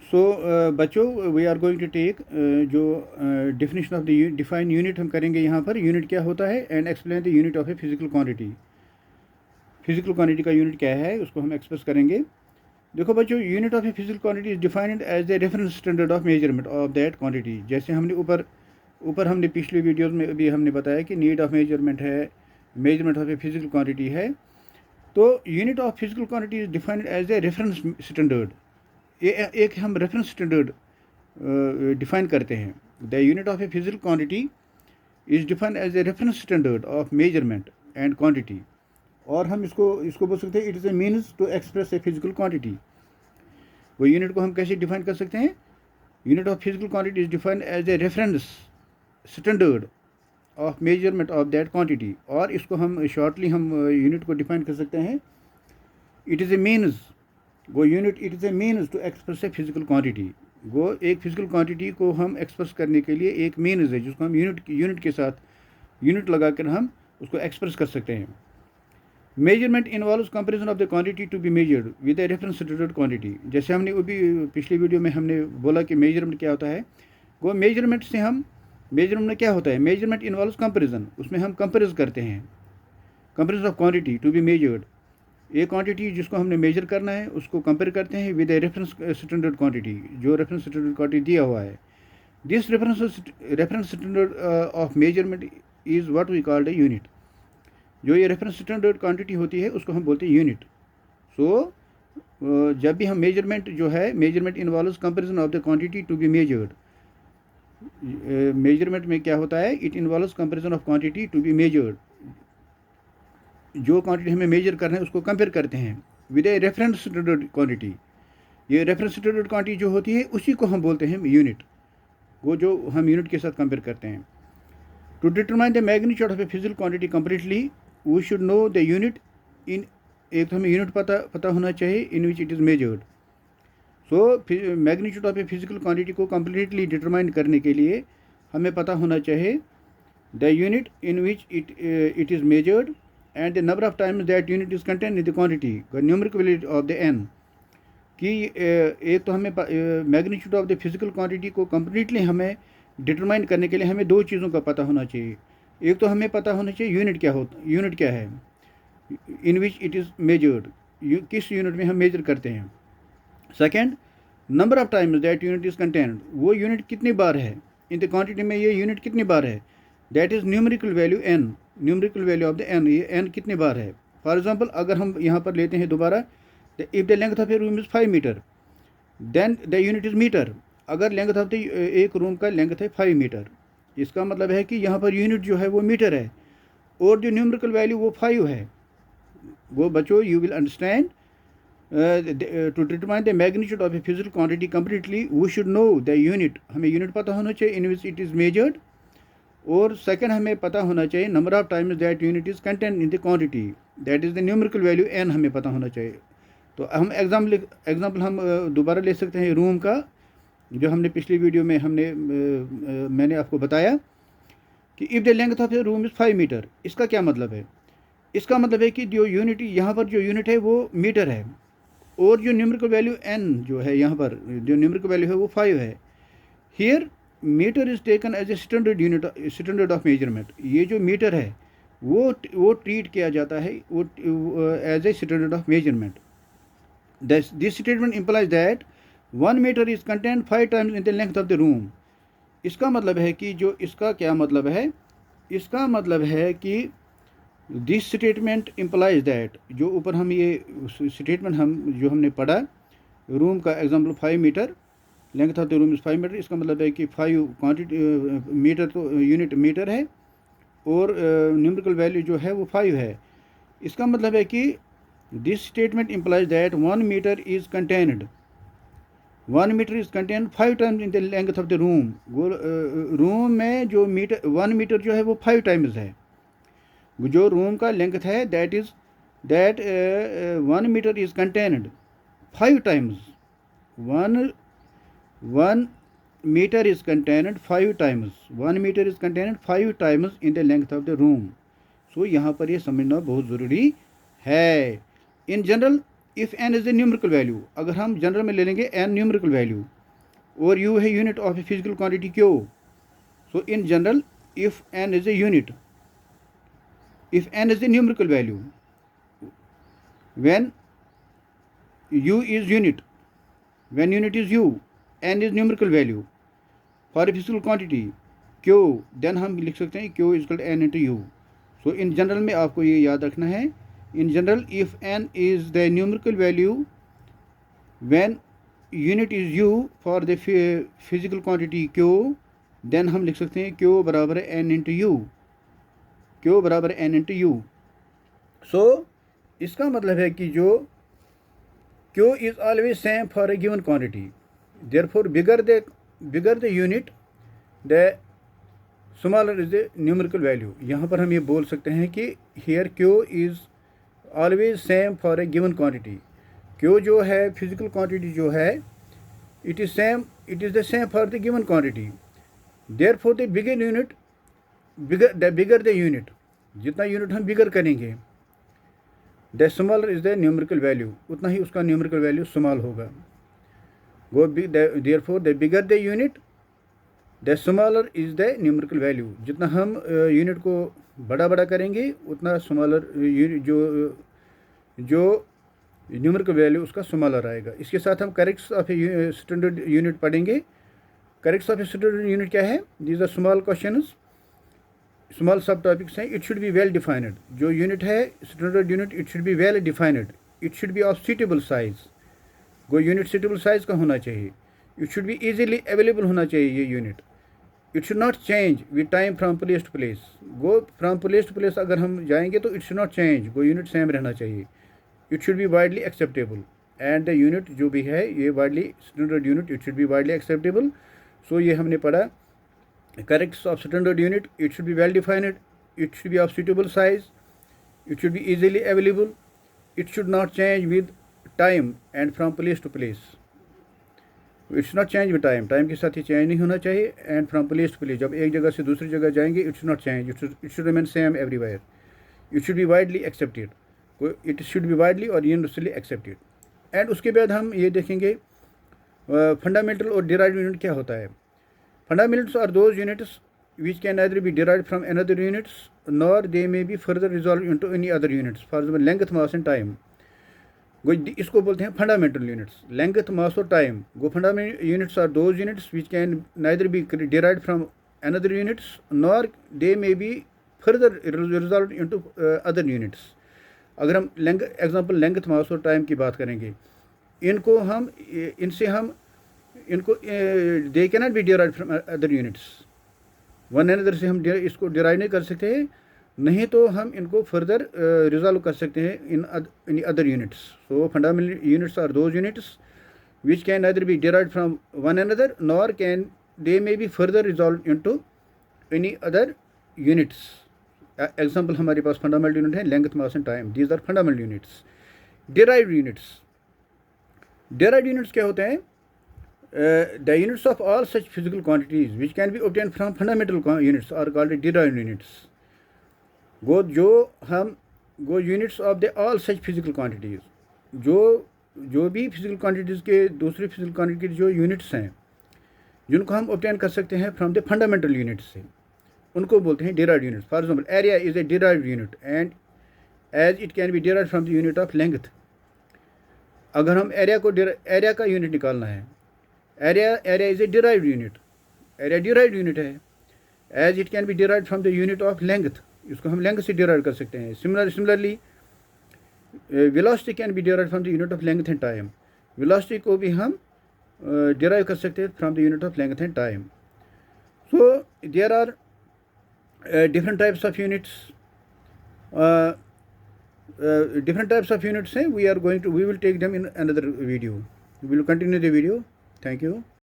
सो बच्चों, we are going to take जो definition of the define unit हम करेंगे यहाँ पर। यूनिट क्या होता है and explain the unit of a physical quantity. Physical quantity का यूनिट क्या है उसको हम एक्सप्रेस करेंगे। देखो बच्चों, unit of a physical quantity is defined as the reference standard of measurement of that quantity. जैसे हमने ऊपर हमने पिछले वीडियोस में भी हमने बताया कि नीड ऑफ मेजरमेंट है, measurement of a physical quantity है। तो unit of physical quantity is defined as a reference standard. ये एक हम रेफरेंस स्टैंडर्ड डिफाइन करते हैं। The unit of a physical quantity is defined as a reference standard of measurement and quantity. और हम इसको बोल सकते हैं it is a means to express a physical quantity. वो यूनिट को हम कैसे डिफाइन कर सकते हैं? Unit of physical quantity is defined as a reference standard of measurement of that quantity. और इसको हम शॉर्टली हम यूनिट को डिफाइन कर सकते हैं इट इज़ ए मीन्स। वो unit it is a means to express a physical quantity. वो एक फिजिकल क्वांटिटी को हम एक्सप्रेस करने के लिए एक मीन्स है जिसको हम यूनिट के साथ यूनिट लगाकर हम उसको एक्सप्रेस कर सकते हैं। Measurement involves comparison of the quantity to be measured with a reference standard quantity. जैसे हमने वो भी पिछली वीडियो में हमने बोला कि मेजरमेंट क्या होता है। वो मेजरमेंट में क्या होता है? Measurement involves comparison. उसमें हम कंपेरिज करते हैं, comparison of quantity to be measured. एक क्वांटिटी जिसको हमने मेजर करना है उसको कंपेयर करते हैं with a reference standard quantity, जो रेफरेंस स्टैंडर्ड क्वांटिटी दिया हुआ है। This reference standard of measurement is what we called a unit. जो ये रेफरेंस स्टैंडर्ड क्वांटिटी होती है उसको हम बोलते हैं यूनिट। सो जब भी हम मेजरमेंट जो है, measurement involves comparison of the quantity to be measured. Measurement में क्या होता है? It involves comparison of quantity to be measured. जो क्वांटिटी हमें मेजर करना है उसको कंपेयर करते हैं with a reference standard quantity. ये रेफरेंस स्टैंडर्ड क्वांटिटी जो होती है उसी को हम बोलते हैं यूनिट। वो जो हम यूनिट के साथ कंपेयर करते हैं। To determine the magnitude of a physical quantity completely we should know the unit in. एक तो हमें यूनिट पता होना चाहिए in which it is measured. So magnitude of a physical quantity को कम्प्लीटली डिटरमाइन करने के लिए हमें पता होना चाहिए the unit in which it is measured and the number of times that unit is contained in the quantity, the numerical value of the n। कि एक तो हमें magnitude of the physical quantity को कम्प्लीटली हमें determine करने के लिए हमें दो चीज़ों का पता होना चाहिए। एक तो हमें पता होना चाहिए यूनिट क्या है, इन विच इट इज़ मेजर्ड, किस यूनिट में हम मेजर करते हैं। Second, number of times that unit is contained, वो यूनिट कितनी बार है इन द क्वांटिटी में, ये यूनिट कितनी बार है। That is numerical value n, numerical value of the n, ये n कितनी बार है। फॉर एग्जांपल अगर हम यहाँ पर लेते हैं दोबारा, if the length of a room is 5 metre then the unit is metre. अगर लेंथ ऑफ द एक रूम का लेंथ है 5 मीटर, इसका मतलब है कि यहाँ पर यूनिट जो है वो मीटर है और जो न्यूमेरिकल वैल्यू वो 5 है। वो बच्चों you will understand to determine the magnitude of a physical quantity completely we should know the unit. हमें यूनिट पता होना चाहिए in which it is measured. और सेकंड हमें पता होना चाहिए number of times that unit is contained in the quantity, that is the numerical value n हमें पता होना चाहिए। तो हम एग्जाम्पल हम दोबारा ले सकते हैं रूम का, जो हमने पिछली वीडियो में मैंने आपको बताया कि if the length of the room is 5 metre. इसका क्या मतलब है? इसका मतलब है कि जो यूनिट यहाँ पर जो यूनिट है वो मीटर है और जो न्यूमेरिकल वैल्यू n जो है यहाँ पर जो न्यूमेरिकल वैल्यू है वो 5 है। Here metre is taken as a standard of measurement. ये जो मीटर है वो ट्रीट किया जाता है वो as a standard of measurement. This statement implies that 1 metre is contained 5 times in the length of the room. इसका मतलब है कि जो इसका क्या मतलब है? इसका मतलब है कि दिस स्टेटमेंट इम्प्लाइज दैट, जो ऊपर हम ये स्टेटमेंट जो हमने पढ़ा, रूम का example 5 metre, length of the room is 5 metre. इसका मतलब है कि 5 क्वांटिटी मीटर तो यूनिट मीटर है और न्यूमेरिकल वैल्यू जो है वो 5 है। इसका मतलब है कि this statement implies that 1 metre is contained 5 times in the length of the room. वो रूम में जो 1 मीटर जो है वो 5 टाइम्स है। जो रूम का लेंथ है that 1 metre is contained 5 times. 1 meter is contained 5 times। 1 meter is contained 5 times in the length of the room। सो यहाँ पर ये समझना बहुत ज़रूरी है। In general if n is the numerical value, अगर हम जनरल में ले लेंगे n न्यूमेरिकल वैल्यू, और u है unit of a physical quantity q. So in general, if n is a unit, if n is a numerical value, when u is unit, when unit is u, n is numerical value for a physical quantity q, then हम लिख सकते हैं q is equal to n into u. So in general में आपको ये याद रखना है. In general, if n is the numerical value when unit is u for the physical quantity q, then हम लिख सकते हैं q बराबर है n इंटू यू. q बराबर है n इंटू यू. सो इसका मतलब है कि जो q is always same for a given quantity. Therefore bigger the unit the smaller is the numerical value. यहाँ पर हम ये बोल सकते हैं कि here q is always same for a given quantity. q जो है फिजिकल क्वांटिटी जो है it is the same for the given quantity. Therefore the bigger the unit, जितना यूनिट हम बिगर करेंगे, the smaller is the numerical value, उतना ही उसका numerical value small होगा. Therefore the bigger the unit, the smaller is the numerical value. जितना हम unit को बड़ा करेंगे उतना smaller जो numerical value उसका smaller आएगा. इसके साथ हम corrects of a standard unit पढ़ेंगे. करेक्ट्स ऑफ स्टैंडर्ड यूनिट क्या है? These are small questions, small sub topics हैं. It should be well defined. जो यूनिट है standard unit, it should be well defined. It should be of suitable size. वो unit suitable size का होना चाहिए. It should be easily available होना चाहिए ये unit. It should not change with time from place to place. वो from place to place अगर हम जाएंगे तो इट शुड नॉट चेंज. वो यूनिट सेम रहना चाहिए. It should be widely acceptable. And the unit जो भी है ये widely standard unit, it should be widely acceptable. So ये हमने पढ़ा corrects of standard unit. It should be well defined. It should be of suitable size. It should be easily available. It should not change with time and from place to place. It should not change with time. Time के साथ ही change नहीं होना चाहिए. And from place to place, जब एक जगह से दूसरी जगह जाएंगे it should not change. It should remain same everywhere. It should be widely accepted. It should be widely और यूनिवर्सली एक्सेप्टेड. एंड उसके बाद हम ये देखेंगे फंडामेंटल और डिराइव्ड यूनिट क्या होता है. Fundamentals are those units which can neither be derived from another units nor they may be further resolve into any other units. For example length, mass and time. इसको बोलते हैं fundamental units. Length, मास और time. वो fundamental units are those units which can neither be derived from another units nor they may be further resolve into other units. अगर हम example length, मास और time की बात करेंगे, इनको they can not be derived from other units. One another से हम इसको डिराइव नहीं कर सकते हैं. नहीं तो हम इनको फर्दर रिजॉल्व कर सकते हैं in other units. So fundamental units are those units which can neither be derived from one another nor can they may be further resolve into any other units. Example हमारे पास fundamental unit है length, mass and time. These are fundamental units. Derived units क्या होते हैं? The units of all such physical quantities which can be obtain from fundamental units are called derived units. वो units of the all such physical quantities, जो भी physical quantities के दूसरी physical quantity के जो यूनिट्स हैं जिनको हम ऑब्टेन कर सकते हैं फ्रॉम द फंडामेंटल यूनिट्स से, उनको बोलते हैं derived units. For example area is a derived unit and as it can be derived from the unit of length. अगर हम एरिया का यूनिट निकालना है, area is a derived unit. Area derived unit है. As it can be derived from the unit of length. इसको हम length से derive कर सकते हैं. Similarly velocity can be derived from the unit of length and time. Velocity को भी हम डिराइव कर सकते हैं from the unit of length and time. So there are different types of units. Different types of units. We will take them in another video. We will continue the video. Thank you.